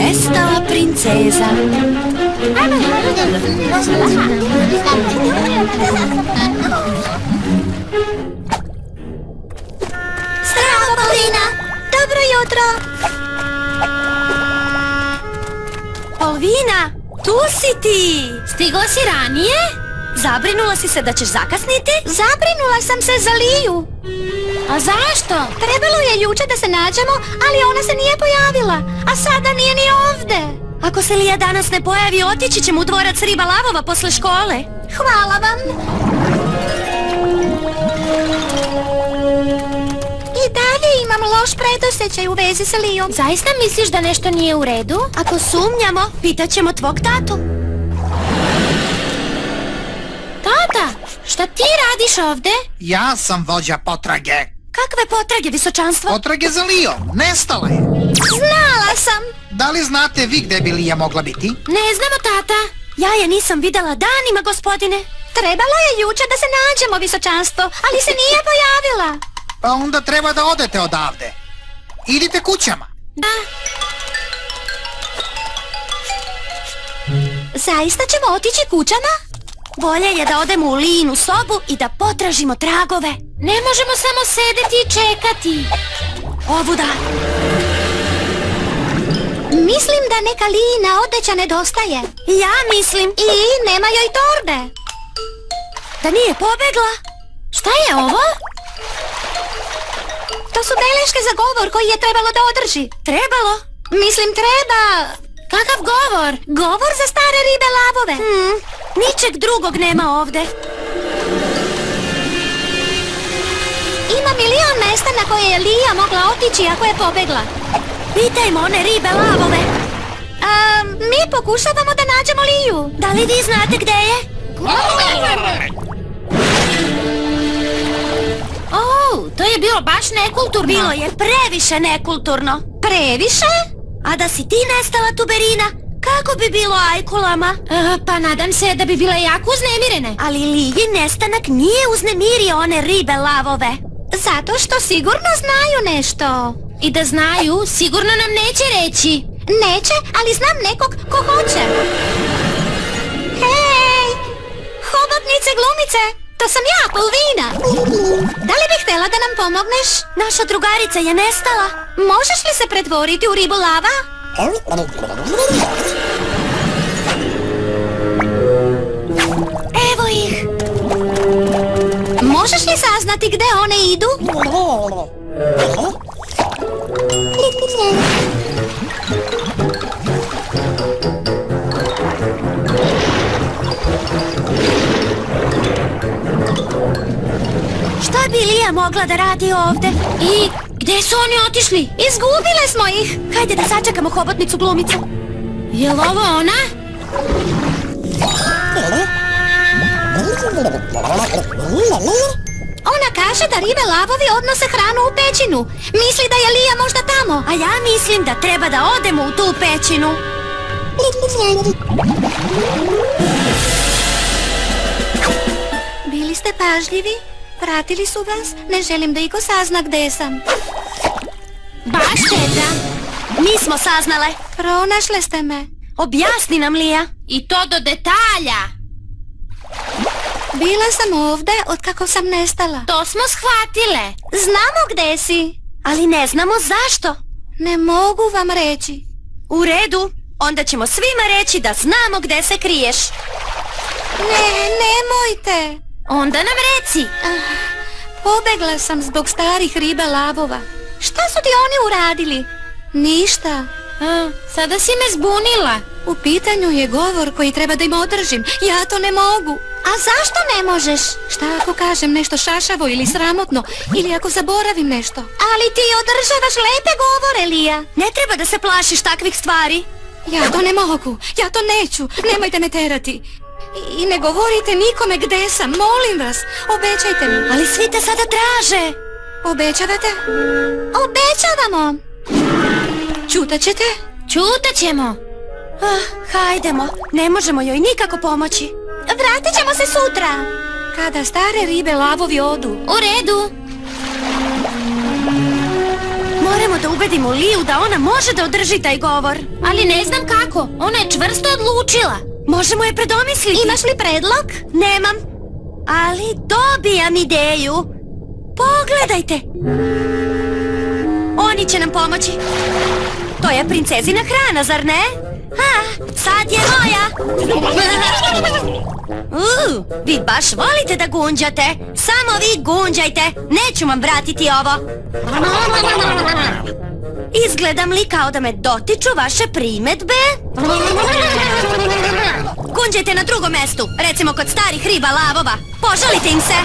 Nestala princeza. Zdravo, Polina! Dobro jutro! Polvina, tu si ti! Stigla si ranije? Zabrinula si se da ćeš zakasniti? Zabrinula sam se za Liju. A zašto? Trebalo je jučer da se nađemo, ali ona se nije pojavila. A sada nije ni ovdje. Ako se Lija danas ne pojavi, otići ćemo u dvorac Riba Lavova posle škole. Hvala vam. I dalje imam loš predosjećaj u vezi sa Lijom. Zaista misliš da nešto nije u redu? Ako sumnjamo, pitat ćemo tvog tatu. Tata, šta ti radiš ovdje? Ja sam vođa potrage. Kakve potrage, visočanstvo? Potrage za Lijom. Nestala je. Znala sam. Da li znate vi gdje bi Lija mogla biti? Ne znamo, tata. Ja je nisam videla danima, gospodine. Trebalo je jučer da se nađemo, visočanstvo, ali se nije pojavila. Pa onda treba da odete odavde. Idite kućama. Da. Zaista ćemo otići kućama? Bolje je da odemo u Lijinu sobu i da potražimo tragove. Ne možemo samo sedeti i čekati. Ovuda. Mislim da neka Lijina odeća nedostaje. Ja mislim. I nema joj torbe. Da nije pobegla. Šta je ovo? To su beleške za govor koji je trebalo da održi. Trebalo? Mislim treba. Kakav govor? Govor za stare ribe lavove. Ničeg drugog nema ovde. Ima milion mesta na koje je Lija mogla otići ako je pobegla. Pitajmo one ribe lavove. Mi pokušavamo da nađemo Liju. Da li vi znate gde je? To je bilo baš nekulturno. Bilo je previše nekulturno. Previše? A da si ti nestala, Tuberina, kako bi bilo ajkulama? Pa nadam se da bi bile jako uznemirene. Ali Lijin nestanak nije uznemirio one ribe lavove. Zato što sigurno znaju nešto. I da znaju, sigurno nam neće reći. Neće, ali znam nekog ko hoće. Hej! Hobotnice glumice, to sam ja, Polvina. Da li bih htjela da nam pomogneš? Naša drugarica je nestala. Možeš li se pretvoriti u ribu lava? Evo ih. Možeš li saznati gde one idu? Šta bi Lija mogla da radi ovde? I gde su oni otišli? Izgubile smo ih. Hajde da sačekamo hobotnicu glumicu. Je li ovo ona? Ona kaže da ribe lavovi odnose hranu u pećinu. Misli da je Lija možda tamo. A ja mislim da treba da odemo u tu pećinu. Bili ste pažljivi? Pratili su vas? Ne želim da iko sazna gde sam. Baš teta. Mi smo saznale. Pronašle ste me. Objasni nam, Lija. I to do detalja. Bila sam ovde od kako sam nestala. To smo shvatile. Znamo gde si. Ali ne znamo zašto. Ne mogu vam reći. U redu. Onda ćemo svima reći da znamo gde se kriješ. Ne, nemojte. Onda nam reci. Pobegla sam zbog starih ribe lavova. Šta su ti oni uradili? Ništa. Sada si me zbunila. U pitanju je govor koji treba da im održim. Ja to ne mogu. A zašto ne možeš? Šta ako kažem nešto šašavo ili sramotno? Ili ako zaboravim nešto? Ali ti održavaš lepe govore, Lija. Ne treba da se plašiš takvih stvari. Ja to ne mogu. Ja to neću. Nemojte me terati. I ne govorite nikome gde sam. Molim vas. Obećajte mi. Ali svi te sada traže. Obećavate? Obećavamo. Ćutat ćete? Ćutat ćemo. Hajdemo. Ne možemo joj nikako pomoći. Vratit ćemo se sutra. Kada stare ribe lavovi odu. U redu. Moramo da ubedimo Liju da ona može da održi taj govor. Ali ne znam kako, ona je čvrsto odlučila. Možemo je predomisliti. Imaš li predlog? Nemam, ali dobijam ideju. Pogledajte. Oni će nam pomoći. To je princezina hrana, zar ne? Sad je moja. Vi baš volite da gunđate. Samo vi gunđajte. Neću vam vratiti ovo. Izgledam li kao da me dotiču vaše primedbe? Gunđajte na drugom mestu. Recimo kod starih riba lavova. Požalite im se.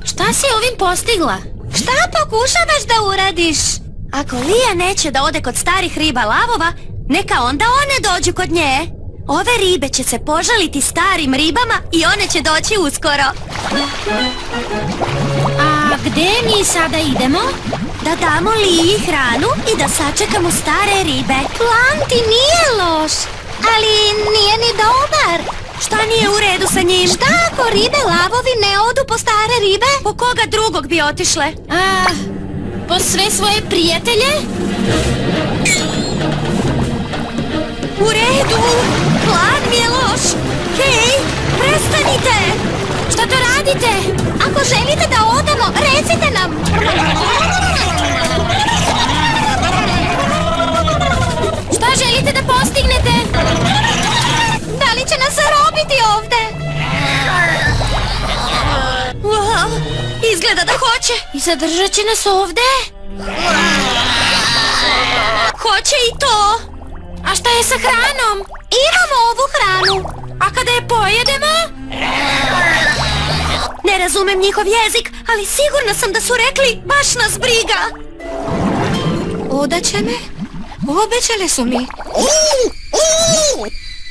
Šta si ovim postigla? Šta pokušavaš da uradiš? Ako Lija neće da ode kod starih riba lavova, neka onda one dođu kod nje. Ove ribe će se požaliti starim ribama i one će doći uskoro. A gde mi sada idemo? Da damo Liji hranu i da sačekamo stare ribe. Plan ti nije loš, ali nije ni dobar. Šta nije u redu sa njim? Šta ako ribe lavovi ne odu po stare ribe? Po koga drugog bi otišle? Po sve svoje prijatelje? U redu, plan mi je loš. Hej, prestanite! Šta to radite? Ako želite da odemo, recite nam! Šta želite da postignete? Da li će nas zarobiti ovde? Izgleda da hoće. I zadržat će nas ovde? Hoće i to. A šta je sa hranom? Imamo ovu hranu. A kada je pojedemo? Ne razumem njihov jezik, ali sigurna sam da su rekli baš nas briga. Udaće me? Obećale su mi.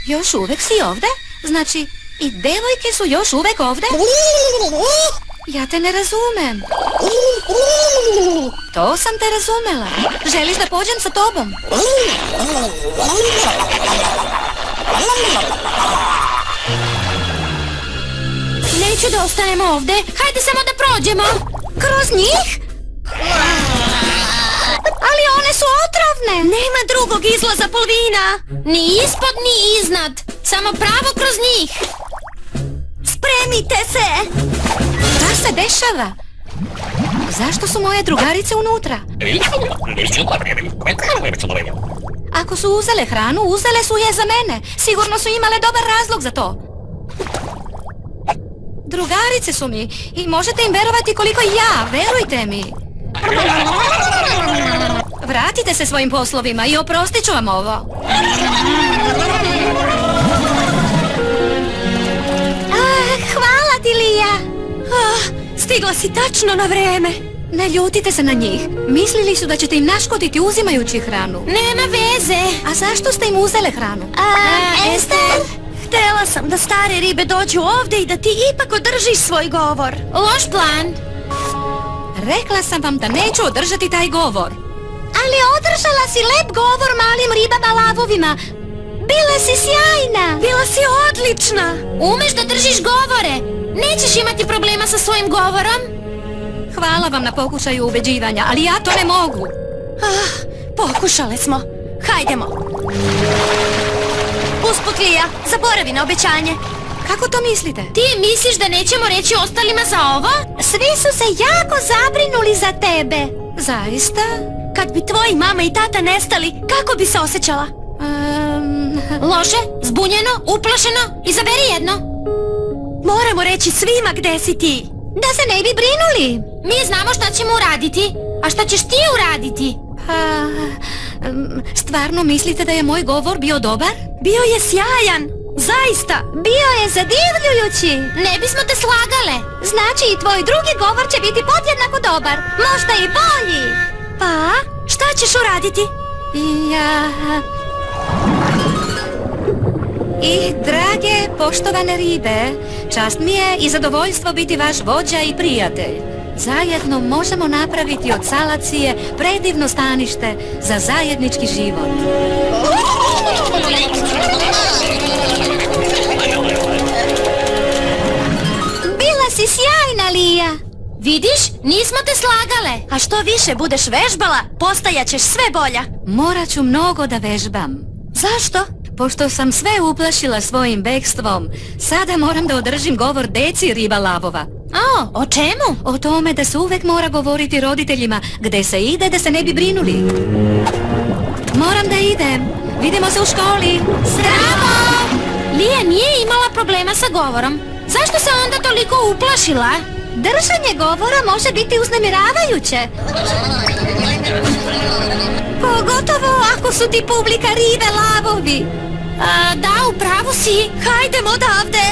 Još uvek si ovde? Znači, i devojke su još uvek ovde? Ja te ne razumem. To sam te razumela. Želiš da pođem sa tobom? Neću da ostanemo ovde. Hajde samo da prođemo. Kroz njih? Ali one su otrovne. Nema drugog izlaza, Polvina. Ni ispod, ni iznad. Samo pravo kroz njih. Spremite se. Šta se dešava? Zašto su moje drugarice unutra? Ako su uzele hranu, uzele su je za mene. Sigurno su imale dobar razlog za to. Drugarice su mi i možete im verovati koliko i ja, verujte mi. Vratite se svojim poslovima i oprostit ću vam ovo. Hvala ti, Lija. Stigla si tačno na vreme. Ne ljutite se na njih. Mislili su da ćete im naškoditi uzimajući hranu. Nema veze. A zašto ste im uzele hranu? Ester? Htela sam da stare ribe dođu ovde i da ti ipak održiš svoj govor. Loš plan. Rekla sam vam da neću održati taj govor. Ali održala si lep govor malim ribama lavovima. Bila si sjajna. Bila si odlična. Umeš da držiš govore. Nećeš imati problema sa svojim govorom. Hvala vam na pokušaju ubeđivanja, ali ja to ne mogu. Pokušale smo. Hajdemo. Usput, Lija, zaboravi na obećanje. Kako to mislite? Ti misliš da nećemo reći ostalima za ovo? Svi su se jako zabrinuli za tebe. Zaista? Kad bi tvoji mama i tata nestali, kako bi se osjećala? Loše, zbunjeno, uplašeno. Izaberi jedno. Moramo reći svima gde si ti. Da se ne bi brinuli. Mi znamo šta ćemo uraditi. A šta ćeš ti uraditi? Stvarno mislite da je moj govor bio dobar? Bio je sjajan. Zaista. Bio je zadivljujući. Ne bismo te slagale. Znači i tvoj drugi govor će biti podjednako dobar. Možda i bolji. Pa, šta ćeš uraditi? I drage, poštovane ribe, čast mi je i zadovoljstvo biti vaš vođa i prijatelj. Zajedno možemo napraviti od Salacije predivno stanište za zajednički život. Bila si sjajna, Lija. Vidiš, nismo te slagale. A što više budeš vežbala, postajaćeš sve bolja. Morat ću mnogo da vežbam. Zašto? Pošto sam sve uplašila svojim bekstvom, sada moram da održim govor deci riba lavova. O čemu? O tome da se uvek mora govoriti roditeljima gde se ide da se ne bi brinuli. Moram da idem. Vidimo se u školi. Zdravo! Lija nije imala problema sa govorom. Zašto se onda toliko uplašila? Držanje govora može biti uznemiravajuće. Pogotovo ako su ti publika ribe lavovi. Da, upravo si. Hajdemo odavde.